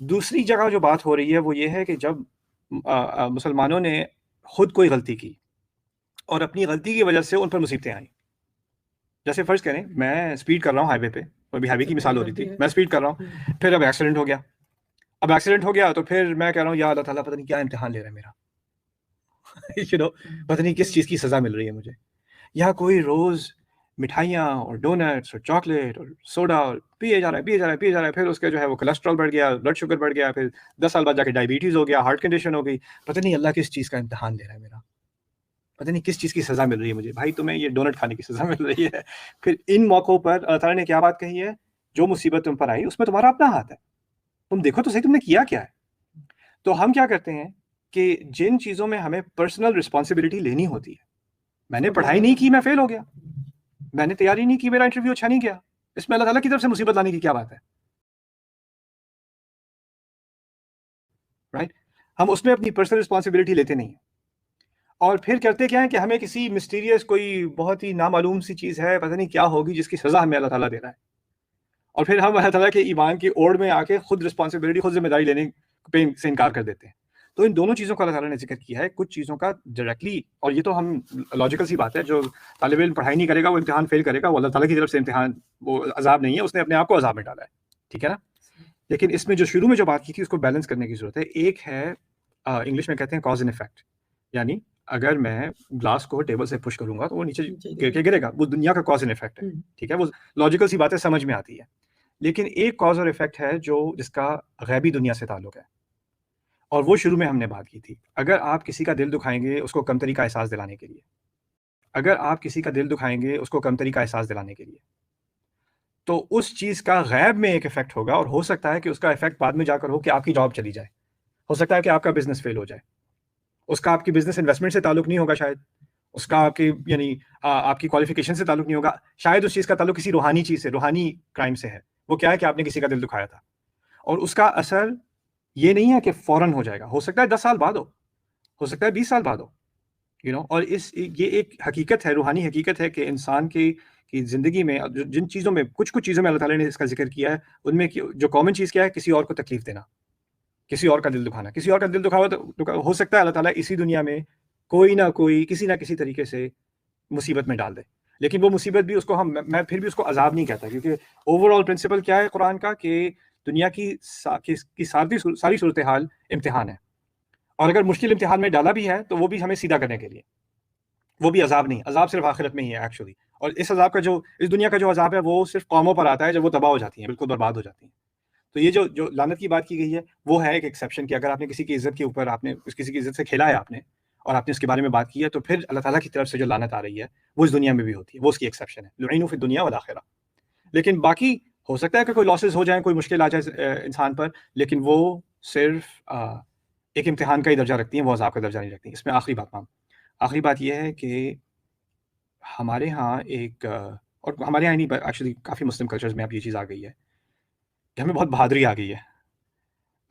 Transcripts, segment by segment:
دوسری جگہ جو بات ہو رہی ہے وہ یہ ہے کہ جب مسلمانوں نے خود کوئی غلطی کی اور اپنی غلطی کی وجہ سے ان پر مصیبتیں آئیں، جیسے فرض کریں میں اسپیڈ کر رہا ہوں ہائی وے پہ، ابھی ہائی وے کی مثال ہو رہی تھی، میں اسپیڈ کر رہا ہوں، پھر اب ایکسیڈنٹ ہو گیا، اب ایکسیڈنٹ ہو گیا تو پھر میں کہہ رہا ہوں یا اللہ تعالیٰ پتہ نہیں کیا امتحان لے رہا ہے میرا پتہ نہیں کس چیز کی سزا مل رہی ہے مجھے. یا کوئی روز مٹھائیاں اور ڈونٹس اور چاکلیٹ اور سوڈا اور پیے جا رہا ہے، پھر اس کے جو ہے وہ کولیسٹرول بڑھ گیا، بلڈ شوگر بڑھ گیا، پھر 10 سال بعد جا کے ڈائبٹیز ہو گیا، ہارٹ کنڈیشن ہو گئی. پتہ نہیں اللہ کس چیز کا امتحان لے رہا ہے میرا، پتہ نہیں کس چیز کی سزا مل رہی ہے مجھے. بھائی تمہیں یہ ڈونٹ کھانے کی سزا مل رہی ہے. پھر ان موقعوں پر اللہ تعالیٰ نے کیا بات کہی ہے، جو مصیبت تم پر آئی اس میں تمہارا اپنا ہاتھ ہے، تم دیکھو تو صحیح تم نے کیا کیا ہے. تو ہم کیا کرتے ہیں کہ جن چیزوں میں ہمیں پرسنل رسپانسبلٹی لینی ہوتی ہے، میں نے پڑھائی نہیں کی میں فیل ہو گیا، میں نے تیاری نہیں کی میرا انٹرویو اچھا نہیں گیا، اس میں اللہ تعالیٰ کی طرف سے مصیبت لانے کی کیا بات ہے، رائٹ؟ ہم اس میں اپنی پرسنل رسپانسبلٹی لیتے نہیں ہیں، اور پھر کرتے کیا ہے کہ ہمیں کسی مسٹیریس کوئی بہت ہی نامعلوم سی چیز ہے، پتہ نہیں کیا ہوگی جس کی سزا ہمیں اللہ تعالیٰ دے رہا ہے، اور پھر ہم اللہ تعالیٰ کے ایمان کی اوڑ میں آ کے خود رسپانسبلٹی، خود ذمہ داری لینے پہ سے انکار کر دیتے ہیں. تو ان دونوں چیزوں کا اللہ تعالیٰ نے ذکر کیا ہے. کچھ چیزوں کا ڈائریکٹلی، اور یہ تو ہم لاجیکل سی بات ہے، جو طالب علم پڑھائی نہیں کرے گا وہ امتحان فیل کرے گا، وہ اللہ تعالیٰ کی طرف سے امتحان، وہ عذاب نہیں ہے، اس نے اپنے آپ کو عذاب میں ڈالا ہے، ٹھیک ہے نا. لیکن اس میں جو شروع میں جو بات کی تھی اس کو بیلنس کرنے کی ضرورت ہے. ایک ہے انگلش میں کہتے ہیں کاز اینڈ افیکٹ، یعنی اگر میں گلاس کو ٹیبل سے پش کروں گا تو وہ نیچے گر کے گرے گا، وہ دنیا کا کاز اینڈ افیکٹ ہے، ٹھیک ہے، وہ لاجیکل سی باتیں سمجھ میں آتی ہے. لیکن ایک کاز اور افیکٹ ہے جس کا غیبی دنیا سے تعلق ہے، اور وہ شروع میں ہم نے بات کی تھی. اگر آپ کسی کا دل دکھائیں گے اس کو کمتری کا احساس دلانے کے لیے، اگر آپ کسی کا دل دکھائیں گے اس کو کمتری کا احساس دلانے کے لیے، تو اس چیز کا غیب میں ایک افیکٹ ہوگا، اور ہو سکتا ہے کہ اس کا افیکٹ بعد میں جا کر ہو کہ آپ کی جاب چلی جائے، ہو سکتا ہے کہ آپ کا بزنس فیل ہو جائے، اس کا آپ کی بزنس انویسٹمنٹ سے تعلق نہیں ہوگا، شاید اس کا آپ کی یعنی آپ کی کوالیفیکیشن سے تعلق نہیں ہوگا، شاید اس چیز کا تعلق کسی روحانی چیز سے، روحانی کرائم سے ہے. وہ کیا ہے کہ آپ نے کسی کا دل دکھایا تھا، اور اس کا اثر یہ نہیں ہے کہ فوراً ہو جائے گا، ہو سکتا ہے 10 سال بعد ہو سکتا ہے 20 سال بعد ہو، اور یہ ایک حقیقت ہے، روحانی حقیقت ہے کہ انسان کی زندگی میں جن چیزوں میں کچھ چیزوں میں اللہ تعالیٰ نے اس کا ذکر کیا ہے، ان میں جو کامن چیز کیا ہے، کسی اور کو تکلیف دینا، کسی اور کا دل دکھانا. کسی اور کا دل دکھاوا تو ہو سکتا ہے اللہ تعالیٰ اسی دنیا میں کوئی نہ کوئی کسی نہ کسی طریقے سے مصیبت میں ڈال دے، لیکن وہ مصیبت بھی اس کو میں پھر بھی اس کو عذاب نہیں کہتا، کیونکہ اوور آل پرنسپل کیا ہے قرآن کا کہ دنیا کی ساری صورتحال امتحان ہے، اور اگر مشکل امتحان میں ڈالا بھی ہے تو وہ بھی ہمیں سیدھا کرنے کے لیے، وہ بھی عذاب نہیں، عذاب صرف آخرت میں ہی ہے ایکچولی. اور اس عذاب کا اس دنیا کا جو عذاب ہے وہ صرف قوموں پر آتا ہے جب وہ تباہ ہو جاتی ہیں، بالکل برباد ہو جاتی ہیں. تو یہ جو لعنت کی بات کی گئی ہے وہ ہے ایک ایکسیپشن، کہ اگر آپ نے کسی کی عزت کے اوپر، آپ نے کسی کی عزت سے کھیلا ہے آپ نے، اور آپ نے اس کے بارے میں بات کی ہے، تو پھر اللہ تعالیٰ کی طرف سے جو لعنت آ رہی ہے وہ اس دنیا میں بھی ہوتی ہے، وہ اس کی ایکسیپشن ہے، لعنوا فی الدنیا والآخرہ. لیکن باقی ہو سکتا ہے کہ کوئی لاسز ہو جائیں، کوئی مشکل آ جائے انسان پر، لیکن وہ صرف ایک امتحان کا ہی درجہ رکھتی ہیں، وہ عذاب کا درجہ نہیں رکھتی. اس میں آخری بات یہ ہے کہ ہمارے ہاں اور ہمارے یہاں نہیں، ایکچولی کافی مسلم کلچرز میں اب یہ چیز آ گئی ہے کہ ہمیں بہت بہادری آ گئی ہے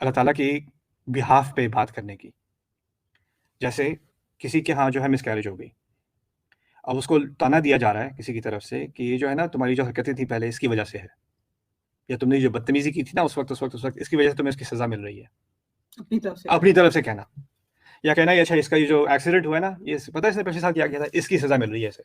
اللہ تعالیٰ کی بہاف پہ بات کرنے کی. جیسے کسی کے ہاں جو ہے مس کیریج ہو گئی، اب اس کو تانا دیا جا رہا ہے کسی کی طرف سے کہ یہ جو ہے نا تمہاری جو حرکتیں تھیں پہلے اس کی وجہ سے ہے، یا تم نے جو بدتمیزی کی تھی نا اس وقت اس کی وجہ سے تمہیں اس کی سزا مل رہی ہے. اپنی طرف سے کہنا، یا کہنا اچھا اس کا یہ جو ایکسیڈنٹ ہوا ہے نا، یہ پتہ ہے اس نے پچھلے سال کیا تھا، اس کی سزا مل رہی ہے اسے.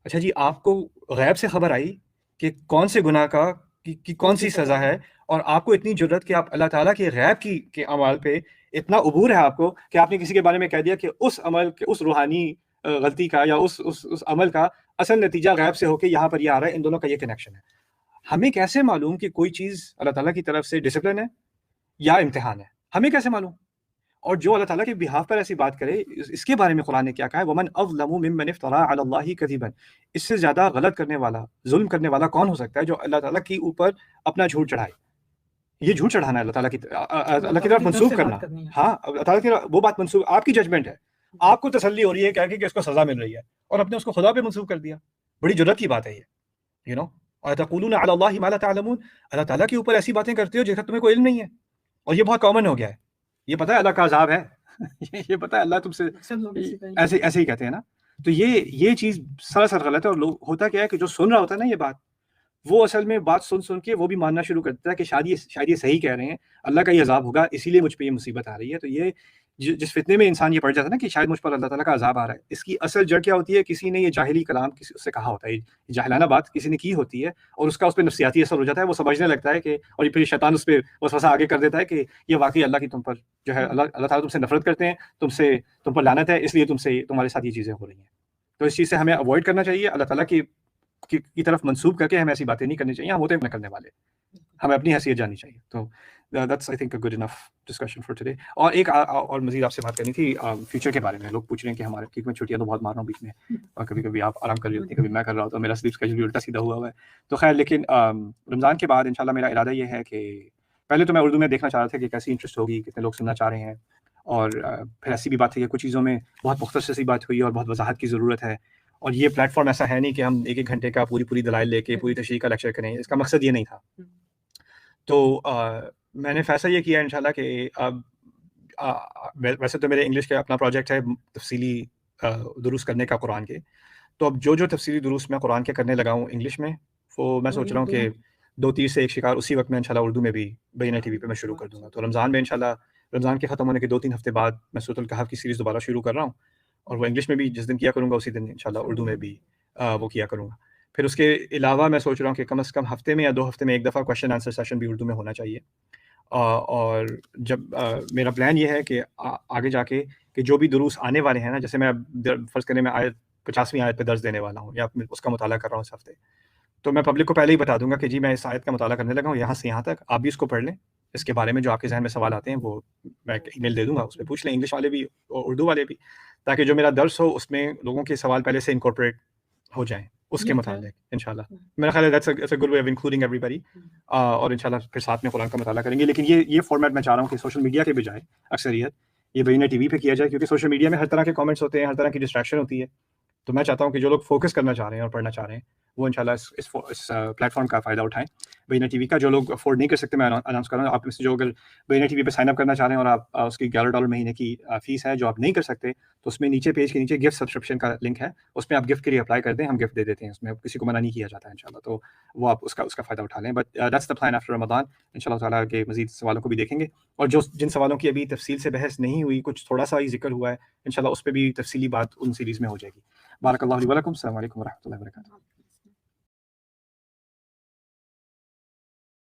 اچھا جی، آپ کو غیب سے خبر آئی کہ کون سے گناہ کا کی کون سی سزا ہے، اور آپ کو اتنی جرت کہ آپ اللہ تعالیٰ کے غیب کے اعمال پہ اتنا عبور ہے آپ کو کہ آپ نے کسی کے بارے میں کہہ دیا کہ اس عمل کے، اس روحانی غلطی کا یا اس عمل کا اصل نتیجہ غیب سے ہو کے یہاں پر یہ آ رہا ہے، ان دونوں کا یہ کنیکشن ہے. ہمیں کیسے معلوم کہ کوئی چیز اللہ تعالیٰ کی طرف سے ڈسپلن ہے یا امتحان ہے؟ ہمیں کیسے معلوم؟ اور جو اللہ تعالیٰ کے بہاف پر ایسی بات کرے، اس کے بارے میں قرآن نے کیا کہا ہے، وَمَنْ أَظْلَمُ مِمَّنِ افْتَرَىٰ عَلَى اللَّهِ كَذِبًا. اس سے زیادہ غلط کرنے والا، ظلم کرنے والا کون ہو سکتا ہے جو اللہ تعالیٰ کے اوپر اپنا جھوٹ چڑھائے. یہ جھوٹ چڑھانا ہے اللہ کی طرف منسوخ کرنا. ہاں، اللہ تعالیٰ کی وہ بات منسوخ، آپ کی ججمنٹ ہے، آپ کو تسلی ہو رہی ہے کہ اس کو سزا مل رہی ہے، اور اپنے اس کو خدا پہ منسوخ کر دیا. بڑی جرت کی بات ہے یہ، وَتَقُولُونَ عَلَى اللَّهِ مَا لَا تَعْلَمُونَ. اللہ تعالیٰ کے اوپر ایسی باتیں کرتے ہو جس کا تمہیں کوئی علم نہیں ہے، اور یہ بہت کامن ہو گیا ہے. یہ پتہ ہے اللہ کا عذاب ہے، یہ پتہ ہے اللہ تم سے ایسے ہی کہتے ہیں نا. تو یہ چیز سراسر غلط ہے. اور لوگ ہوتا کیا ہے کہ جو سن رہا ہوتا ہے نا یہ بات، وہ اصل میں بات سن کے وہ بھی ماننا شروع کر دیتا ہے کہ شاید یہ صحیح کہہ رہے ہیں، اللہ کا یہ عذاب ہوگا، اسی لیے مجھ پہ یہ مصیبت آ رہی ہے۔ تو یہ جس فتنے میں انسان یہ پڑ جاتا ہے نا کہ شاید مجھ پر اللہ تعالیٰ کا عذاب آ رہا ہے، اس کی اصل جڑ کیا ہوتی ہے؟ کسی نے یہ جاہلی کلام کسی اس سے کہا ہوتا ہے، یہ جاہلانہ بات کسی نے کی ہوتی ہے، اور اس کا اس پہ نفسیاتی اثر ہو جاتا ہے، وہ سمجھنے لگتا ہے کہ، اور پھر شیطان اس پہ وسوسہ آگے کر دیتا ہے کہ یہ واقعی اللہ کی تم پر جو ہے اللہ تعالیٰ تم سے نفرت کرتے ہیں، تم پر لعنت ہے، اس لیے تمہارے ساتھ یہ چیزیں ہو رہی ہیں۔ تو اس چیز سے ہمیں اوائڈ کرنا چاہیے، اللہ تعالیٰ کی طرف منسوب کر کے ہمیں ایسی باتیں نہیں کرنی چاہیے، ہم ہوتے ہیں کرنے والے، ہمیں اپنی حیثیت جاننی چاہیے۔ تو that's I think a good enough discussion for today. اور ایک اور مزید آپ سے بات کرنی تھی فیوچر کے بارے میں۔ لوگ پوچھ رہے ہیں کہ ہمارے کیونکہ میں چھٹیاں تو بہت مار رہا ہوں بیچ میں، اور کبھی کبھی آپ آرام کر رہی ہوتی ہیں، کبھی میں کر رہا ہوتا ہوں، میرا سلیپ اسکیجول بھی الٹا سیدھا ہوا ہے۔ تو خیر، لیکن رمضان کے بعد انشاءاللہ میرا ارادہ یہ ہے کہ پہلے تو میں اردو میں دیکھنا چاہ رہا تھا کہ کیسی انٹرسٹ ہوگی، کتنے لوگ سننا چاہ رہے ہیں، اور پھر ایسی بھی بات ہے کہ کچھ چیزوں میں بہت مختصر سی بات ہوئی اور بہت وضاحت کی ضرورت ہے، اور یہ پلیٹ فارم ایسا ہے نہیں کہ ہم ایک گھنٹے کا پوری دلائل لے کے پوری تشریح کا لیکچر کریں، اس کا مقصد یہ نہیں تھا۔ تو میں نے فیصلہ یہ کیا انشاءاللہ کہ اب ویسے تو میرے انگلش کا اپنا پروجیکٹ ہے تفصیلی دروس کرنے کا قرآن کے، تو اب جو تفصیلی دروس میں قرآن کے کرنے لگا ہوں انگلش میں، وہ میں سوچ رہا ہوں کہ 2 تیر سے ایک شکار اسی وقت میں انشاءاللہ اردو میں بھی بینہ ٹی وی پہ میں شروع کر دوں گا۔ تو رمضان میں انشاءاللہ، رمضان کے ختم ہونے کے 2-3 ہفتے بعد میں سورۃ الکہف کی سیریز دوبارہ شروع کر رہا ہوں، اور وہ انگلش میں بھی جس دن کیا کروں گا اسی دن انشاءاللہ اردو میں بھی وہ کیا کروں گا۔ پھر اس کے علاوہ میں سوچ رہا ہوں کہ کم از کم ہفتے میں یا 2 ہفتے میں ایک دفعہ کویشچن آنسر سیشن بھی اردو میں ہونا چاہیے۔ اور جب میرا پلان یہ ہے کہ آگے جا کے کہ جو بھی دروس آنے والے ہیں نا، جیسے میں فرض کرنے میں 50ویں آیت پہ درس دینے والا ہوں یا اس کا مطالعہ کر رہا ہوں اس ہفتے، تو میں پبلک کو پہلے ہی بتا دوں گا کہ جی میں اس آیت کا مطالعہ کرنے لگا ہوں، یہاں سے یہاں تک آپ بھی اس کو پڑھ لیں، اس کے بارے میں جو آپ کے ذہن میں سوال آتے ہیں وہ میں ای میل دے دوں گا، اس پہ پوچھ لیں، انگلش والے بھی اور اردو والے بھی، تاکہ جو میرا درس ہو اس میں لوگوں کے سوال پہلے سے انکارپوریٹ ہو جائیں اس کے متعلق انشاءاللہ۔ میرا خیال ہے that's a good way of including every body, اور انشاءاللہ پھر ساتھ میں قرآن کا مطالعہ کریں گے۔ لیکن یہ فارمیٹ میں چاہ رہا ہوں کہ سوشل میڈیا کے بجائے اکثریت یہ بینہ ٹی وی پہ کیا جائے، کیونکہ سوشل میڈیا میں ہر طرح کے کامنٹس ہوتے ہیں، ہر طرح کی ڈسٹریکشن ہوتی ہے۔ تو میں چاہتا ہوں کہ جو لوگ فوکس کرنا چاہ رہے ہیں اور پڑھنا چاہ رہے ہیں وہ انشاءاللہ اس پلیٹ فارم کا فائدہ اٹھائیں۔ بینہ ٹی وی کا جو لوگ افورڈ نہیں کر سکتے، میں اناؤنس کر رہا ہوں، آپ میں سے جو اگر بینہ ٹی وی پہ سائن اپ کرنا چاہ رہے ہیں اور آپ اس کی $11 مہینے کی فیس ہے جو آپ نہیں کر سکتے، تو اس میں نیچے پیج کے نیچے گفٹ سبسکرپشن کا لنک ہے، اس میں آپ گفٹ کے لیے اپلائی کر دیں، ہم گفٹ دے دیتے ہیں، اس میں کسی کو منع نہیں کیا جاتا ہے انشاءاللہ۔ تو وہ آپ اس کا فائدہ اٹھا لیں۔ But that's the plan after Ramzan, انشاءاللہ تعالیٰ کے مزید سوالوں کو بھی دیکھیں گے، اور جن سوالوں کی ابھی تفصیل سے بحث نہیں ہوئی، کچھ تھوڑا سا ہی ذکر ہوا ہے، انشاءاللہ اس پہ بھی تفصیلی بات ان سیریز میں ہو جائے گی۔ بارک اللہ لی ولکم، السلام علیکم ورحمۃ اللہ وبرکاتہ۔